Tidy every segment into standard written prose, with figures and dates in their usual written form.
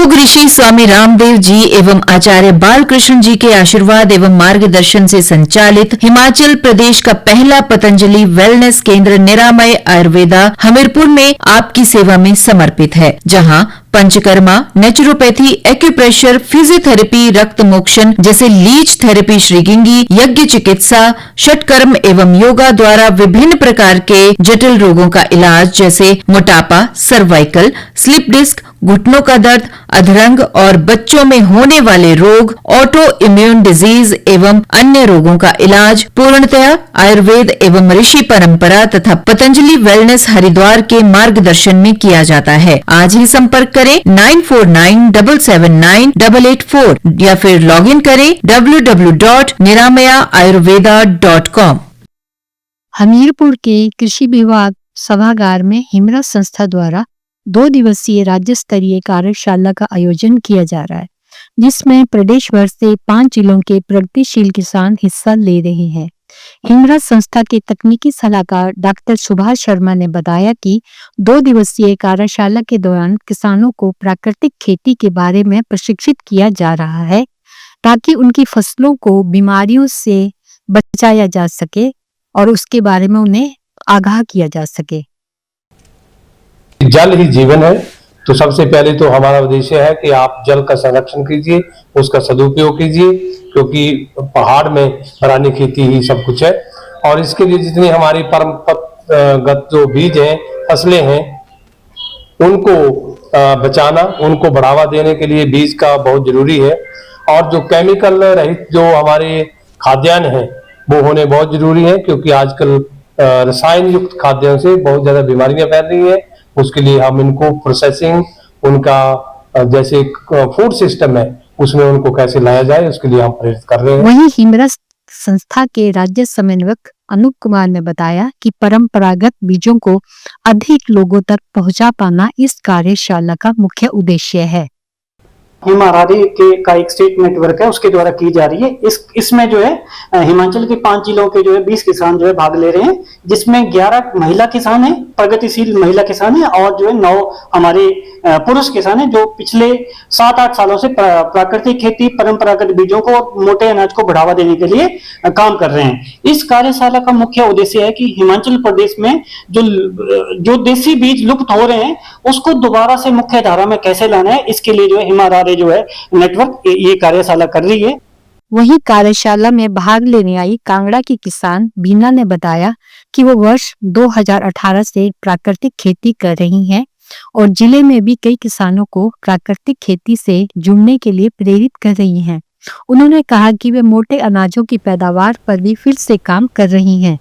योग ऋषि स्वामी रामदेव जी एवं आचार्य बालकृष्ण जी के आशीर्वाद एवं मार्गदर्शन से संचालित हिमाचल प्रदेश का पहला पतंजलि वेलनेस केंद्र निरामय आयुर्वेदा हमीरपुर में आपकी सेवा में समर्पित है, जहां पंचकर्मा, नेचुरोपैथी, एक्यूप्रेशर, फिजियोथेरेपी, रक्त मोक्षण जैसे लीच थेरेपी, श्रीगिंगी, यज्ञ चिकित्सा, षटकर्म एवं योगा द्वारा विभिन्न प्रकार के जटिल रोगों का इलाज जैसे मोटापा, सर्वाइकल, स्लिप डिस्क, घुटनों का दर्द, अधरंग और बच्चों में होने वाले रोग, ऑटो इम्यून डिजीज एवं अन्य रोगों का इलाज पूर्णतया आयुर्वेद एवं ऋषि परंपरा तथा पतंजलि वेलनेस हरिद्वार के मार्गदर्शन में किया जाता है। आज ही संपर्क करें 9497798884 या फिर लॉग इन करें www.niramayayurveda.com। हमीरपुर के कृषि विभाग सभागार में हिमरा संस्था द्वारा 2 दिवसीय राज्य स्तरीय कार्यशाला का आयोजन किया जा रहा है, जिसमें प्रदेश भर से 5 जिलों के प्रगतिशील किसान हिस्सा ले रहे हैं। हिमरा संस्था के तकनीकी सलाहकार डॉक्टर सुभाष शर्मा ने बताया कि 2 दिवसीय कार्यशाला के दौरान किसानों को प्राकृतिक खेती के बारे में प्रशिक्षित किया जा रहा है, ताकि उनकी फसलों को बीमारियों से बचाया जा सके और उसके बारे में उन्हें आगाह किया जा सके। जल ही जीवन है, तो सबसे पहले तो हमारा उद्देश्य है कि आप जल का संरक्षण कीजिए, उसका सदुपयोग कीजिए, क्योंकि पहाड़ में बरानी खेती ही सब कुछ है। और इसके लिए जितनी हमारी परंपरागत जो बीज हैं, फसलें हैं, उनको बचाना, उनको बढ़ावा देने के लिए बीज का बहुत जरूरी है। और जो केमिकल रहित जो हमारे खाद्यान्न हैं वो होने बहुत जरूरी है, क्योंकि आजकल रसायन युक्त खाद्यान्न से बहुत ज्यादा बीमारियां फैल रही है। उसके लिए हम इनको प्रोसेसिंग, उनका जैसे फूड सिस्टम है उसमें उनको कैसे लाया जाए, उसके लिए हम प्रेरित कर रहे हैं। वहीं हिमरा संस्था के राज्य समन्वयक अनूप कुमार ने बताया कि परंपरागत बीजों को अधिक लोगों तक पहुंचा पाना इस कार्यशाला का मुख्य उद्देश्य है। हिमारारी के का एक स्टेट नेटवर्क है, उसके द्वारा की जा रही है। इसमें जो है हिमाचल के 5 जिलों के जो है 20 किसान जो है भाग ले रहे हैं, जिसमें 11 महिला किसान हैं, प्रगतिशील महिला किसान हैं, और जो है 9 हमारे पुरुष किसान हैं, जो पिछले 7-8 सालों से प्राकृतिक खेती, परंपरागत बीजों को और मोटे अनाज को बढ़ावा देने के लिए काम कर रहे हैं। इस कार्यशाला का मुख्य उद्देश्य है कि हिमाचल प्रदेश में जो देसी बीज लुप्त हो रहे हैं उसको दोबारा से मुख्य धारा में कैसे लाना है, इसके लिए जो है हिमारारी जो है नेटवर्क ये कार्यशाला कर रही है। वहीं कार्यशाला में भाग लेने आई कांगड़ा की किसान बीना ने बताया कि वो वर्ष 2018 से प्राकृतिक खेती कर रही हैं और जिले में भी कई किसानों को प्राकृतिक खेती से जुड़ने के लिए प्रेरित कर रही हैं। उन्होंने कहा कि वे मोटे अनाजों की पैदावार पर भी फिर से काम कर रही हैं।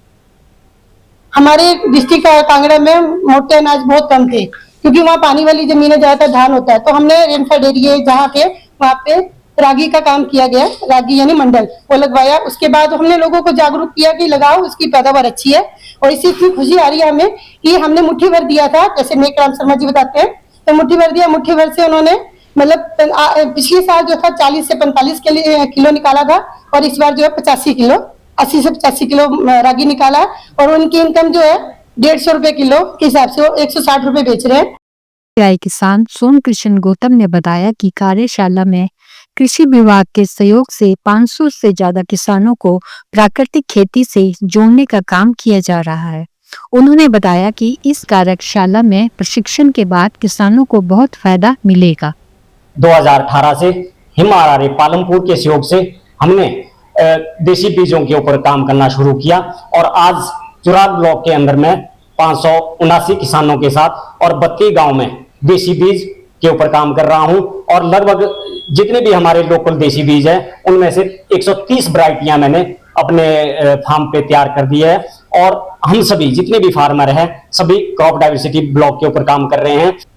हमारे डिस्ट्रिक्ट कांगड़ा में मोटे अनाज बहुत कम थे, क्योंकि वहाँ पानी वाली जमीनें ज्यादातर धान होता है। तो हमने रेनफेड एरिया जहाँ के वहाँ पे रागी का काम किया गया, रागी यानी मंडल वो लगवाया। उसके बाद हमने लोगों को जागरूक किया कि लगाओ, उसकी पैदावार अच्छी है। और इसी की खुशी आ रही है हमें कि हमने मुट्ठी भर दिया था, जैसे नेक राम शर्मा जी बताते हैं, तो मुट्ठी भर दिया। मुट्ठी भर से उन्होंने मतलब पिछले साल जो था 40 से 45 किलो निकाला था, और इस बार जो है 85 किलो, 80 से 85 किलो रागी निकाला। और उनकी इनकम जो है 150 रुपए किलो के हिसाब से 160 रुपए बेच रहे हैं। किसान सोम कृष्ण गौतम ने बताया कि कार्यशाला में कृषि विभाग के सहयोग से 500 से ज्यादा किसानों को प्राकृतिक खेती से जोड़ने का काम किया जा रहा है। उन्होंने बताया कि इस कार्यशाला में प्रशिक्षण के बाद किसानों को बहुत फायदा मिलेगा। 2018 से हिमारारी पालमपुर के सहयोग से हमने देसी बीजों के ऊपर काम करना शुरू किया, और आज चुराग ब्लॉक के अंदर में 579 किसानों के साथ और 32 गांव में देसी बीज के ऊपर काम कर रहा हूं। और लगभग जितने भी हमारे लोकल देसी बीज हैं उनमें से 130 वैरायटियां मैंने अपने फार्म पे तैयार कर दी है। और हम सभी जितने भी फार्मर हैं सभी क्रॉप डाइवर्सिटी ब्लॉक के ऊपर काम कर रहे हैं।